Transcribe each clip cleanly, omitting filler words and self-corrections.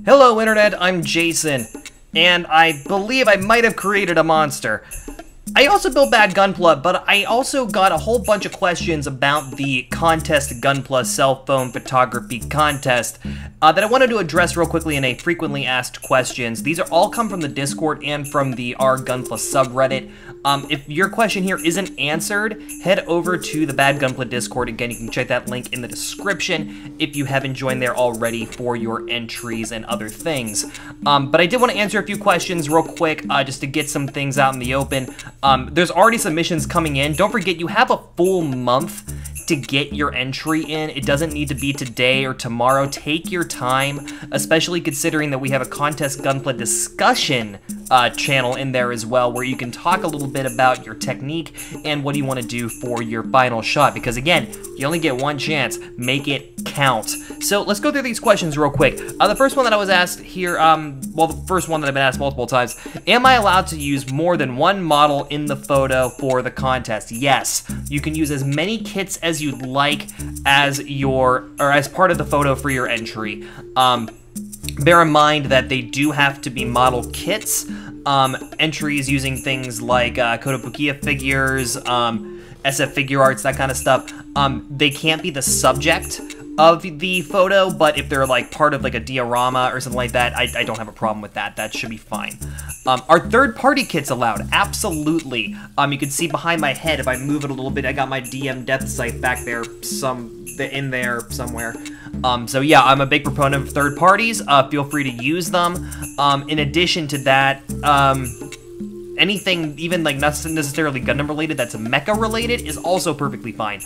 Hello Internet, I'm Jason, and I believe I might have created a monster. I also built Bad Gunpla, but I also got a whole bunch of questions about the Contestgunpla cell phone photography contest that I wanted to address real quickly in a frequently asked questions. These are all come from the Discord and from the r/Gunpla subreddit. If your question here isn't answered, head over to the Bad Gunpla Discord. Again, you can check that link in the description if you haven't joined there already for your entries and other things. But I did want to answer a few questions real quick just to get some things out in the open. There's already submissions coming in. Don't forget, you have a full month to get your entry in. It doesn't need to be today or tomorrow. Take your time, especially considering that we have a Contestgunpla discussion channel in there as well, where you can talk a little bit about your technique and what you want to do for your final shot, because again, you only get one chance. Make it count. So let's go through these questions real quick. The first one that I was asked here, well, the first one that I've been asked multiple times, am I allowed to use more than one model in the photo for the contest? Yes, you can use as many kits as you'd like as part of the photo for your entry. Bear in mind that they do have to be model kits. Entries using things like Kotobukiya figures, SF figure arts, that kind of stuff. They can't be the subject of the photo, but if they're like part of like a diorama or something like that, I don't have a problem with that. That should be fine. Are third-party kits allowed? Absolutely. You can see behind my head, if I move it a little bit, I got my DM death scythe back there, in there somewhere. So yeah, I'm a big proponent of third parties. Feel free to use them. In addition to that, anything even like not necessarily Gundam related that's mecha related is also perfectly fine.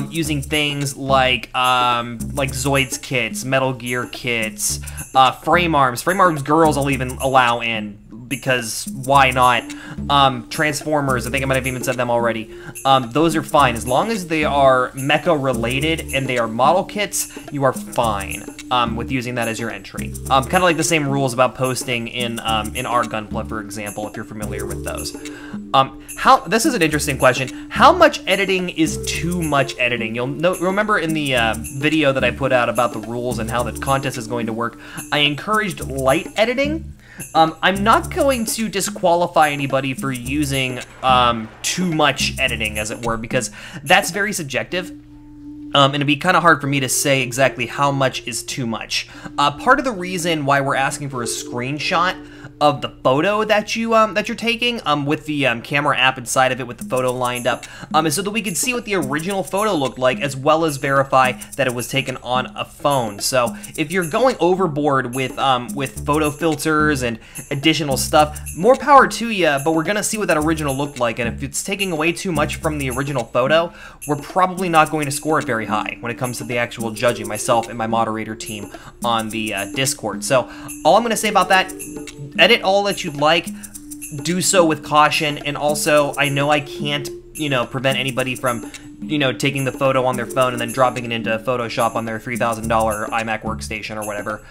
Using things like Zoids kits, Metal Gear kits, frame arms girls I'll even allow in, because why not? Transformers, I think I might have even said them already. Those are fine. As long as they are mecha related and they are model kits, you are fine with using that as your entry. Kind of like the same rules about posting in r/Gunpla, for example, if you're familiar with those. This is an interesting question. How much editing is too much editing? You'll remember in the video that I put out about the rules and how the contest is going to work, I encouraged light editing. I'm not going to disqualify anybody for using too much editing, as it were, because that's very subjective. And it'd be kind of hard for me to say exactly how much is too much. Part of the reason why we're asking for a screenshot of the photo that you're taking with the camera app inside of it with the photo lined up is so that we can see what the original photo looked like, as well as verify that it was taken on a phone. So if you're going overboard with photo filters and additional stuff, more power to you, but we're gonna see what that original looked like, and if it's taking away too much from the original photo, we're probably not going to score it very high when it comes to the actual judging, myself and my moderator team on the Discord. So all I'm gonna say about that, edit all that you'd like, do so with caution, and also I know I can't, prevent anybody from, taking the photo on their phone and then dropping it into Photoshop on their $3,000 iMac workstation or whatever.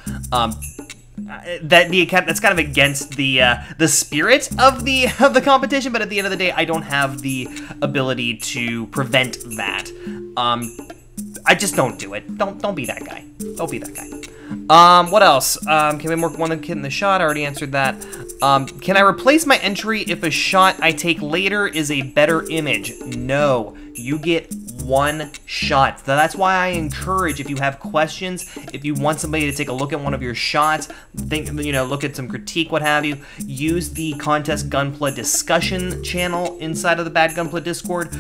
That's kind of against the spirit of the competition, but at the end of the day, I don't have the ability to prevent that. I just don't do it. Don't be that guy. Don't be that guy. What else? Can we more one kid in the shot? I already answered that. Can I replace my entry if a shot I take later is a better image? No. You get one shot. So that's why I encourage, if you have questions, if you want somebody to take a look at one of your shots, look at some critique, what have you, use the Contestgunpla discussion channel inside of the Bad Gunpla Discord.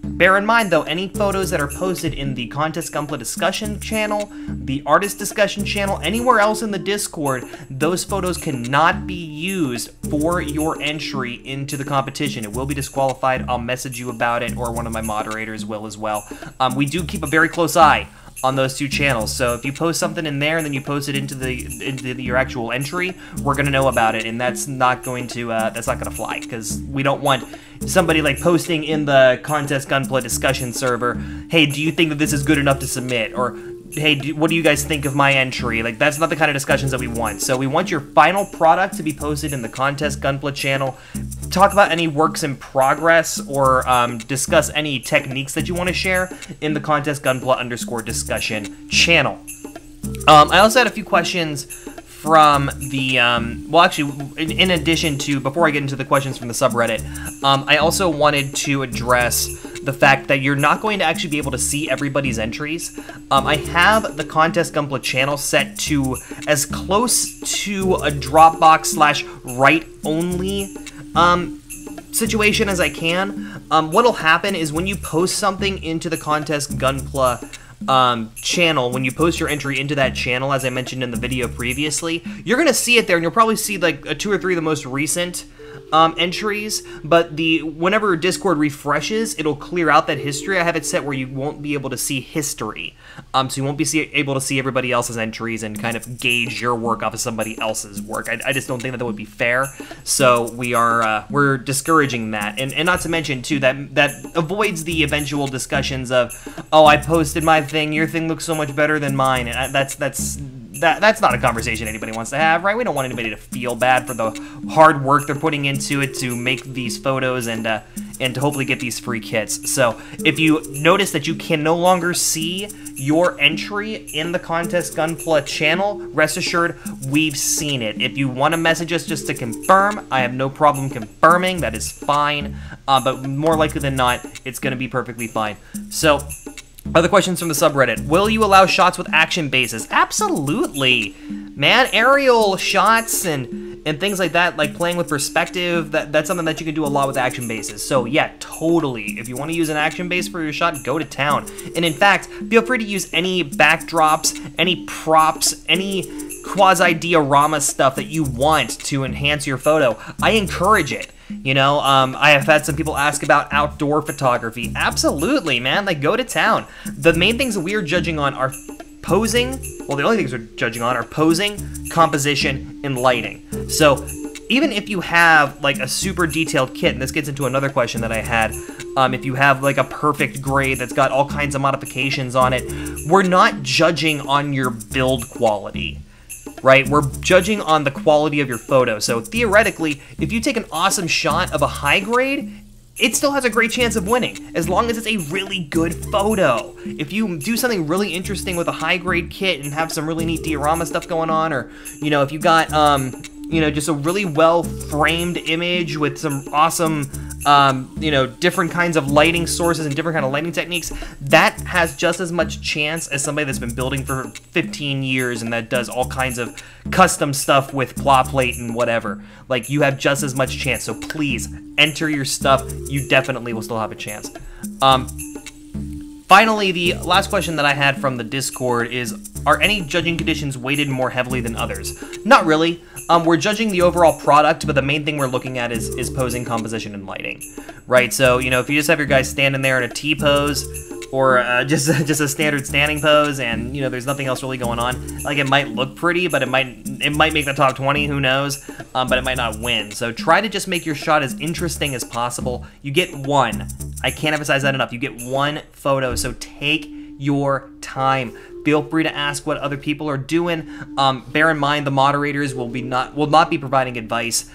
Bear in mind, though, any photos that are posted in the Contestgunpla discussion channel, the artist discussion channel, anywhere else in the Discord, those photos cannot be used for your entry into the competition. It will be disqualified. I'll message you about it, or one of my moderators will as well. We do keep a very close eye on those two channels, so if you post something in there and then you post it into your actual entry, we're gonna know about it, and that's not going to fly, because we don't want somebody like posting in the Contestgunpla discussion server, hey, do you think that this is good enough to submit, or hey, what do you guys think of my entry? Like, that's not the kind of discussions that we want. So we want your final product to be posted in the Contestgunpla channel. Talk about any works in progress, or discuss any techniques that you want to share in the Contestgunpla _discussion channel. I also had a few questions from the, well, actually, in addition to, before I get into the questions from the subreddit, I also wanted to address the fact that you're not going to actually be able to see everybody's entries. I have the Contestgunpla channel set to as close to a Dropbox / write-only situation as I can. What'll happen is when you post something into the Contestgunpla channel, when you post your entry into that channel, as I mentioned in the video previously, you're gonna see it there, and you'll probably see like 2 or 3 of the most recent entries, but whenever Discord refreshes, it'll clear out that history. I have it set where you won't be able to see history, so you won't be able to see everybody else's entries and kind of gauge your work off of somebody else's work. I just don't think that would be fair, so we're discouraging that, and not to mention too that avoids the eventual discussions of, oh, I posted my thing, your thing looks so much better than mine, and that's not a conversation anybody wants to have, right? We don't want anybody to feel bad for the hard work they're putting into it to make these photos and to hopefully get these free kits. So if you notice that you can no longer see your entry in the Contestgunpla channel, rest assured, we've seen it. If you want to message us just to confirm, I have no problem confirming. That is fine, but more likely than not, it's going to be perfectly fine. So, other questions from the subreddit. Will you allow shots with action bases? Absolutely, man. Aerial shots and things like that, like playing with perspective, that's something that you can do a lot with action bases. So yeah, totally. If you want to use an action base for your shot, go to town. And in fact, feel free to use any backdrops, any props, any quasi-diorama stuff that you want to enhance your photo. I encourage it. You know, I have had some people ask about outdoor photography. Absolutely, man. Like, go to town. The main things that we are judging on are posing. Well, the only things we're judging on are posing, composition, and lighting. So, even if you have, like, a super detailed kit, and this gets into another question that I had, if you have, like, a perfect grade that's got all kinds of modifications on it, we're not judging on your build quality. Right? We're judging on the quality of your photo. So theoretically, if you take an awesome shot of a high grade, it still has a great chance of winning, as long as it's a really good photo. If you do something really interesting with a high grade kit and have some really neat diorama stuff going on, or, you know, if you got, you know, just a really well framed image with some awesome, you know, different kinds of lighting sources and different kind of lighting techniques, that has just as much chance as somebody that's been building for 15 years and that does all kinds of custom stuff with plot plate and whatever. Like, you have just as much chance, so please enter your stuff. You definitely will still have a chance. Finally, the last question that I had from the Discord is, are any judging conditions weighted more heavily than others? Not really. We're judging the overall product, but the main thing we're looking at is posing, composition, and lighting, right? So, you know, if you just have your guys standing there in a T-pose, or just a standard standing pose, and, you know, there's nothing else really going on, like, it might look pretty, but it might make the top 20, who knows, but it might not win. So try to just make your shot as interesting as possible. You get one. I can't emphasize that enough. You get one photo, so take your time. Feel free to ask what other people are doing. Bear in mind, the moderators will not be providing advice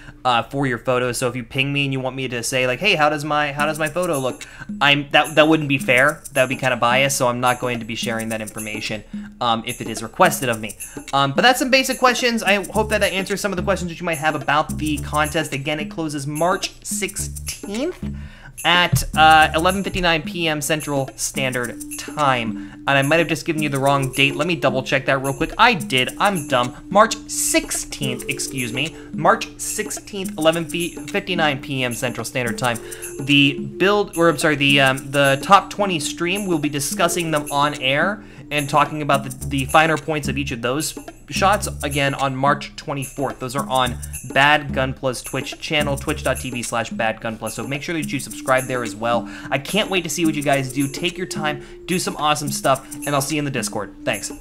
for your photos. So if you ping me and you want me to say, like, hey, how does my photo look? That wouldn't be fair. That would be kind of biased. So I'm not going to be sharing that information if it is requested of me. But that's some basic questions. I hope that answers some of the questions that you might have about the contest. Again, it closes March 16th. At 11:59 p.m. Central Standard Time. And I might have just given you the wrong date. Let me double check that real quick. I did. I'm dumb. March 16th, excuse me. March 16th, 11:59 p.m. Central Standard Time. The top 20 stream, we'll be discussing them on air and talking about the finer points of each of those shots, again, on March 24th. Those are on Bad Gunpla's Twitch channel, twitch.tv/badgunpla. So make sure that you subscribe there as well. I can't wait to see what you guys do. Take your time, do some awesome stuff, and I'll see you in the Discord. Thanks.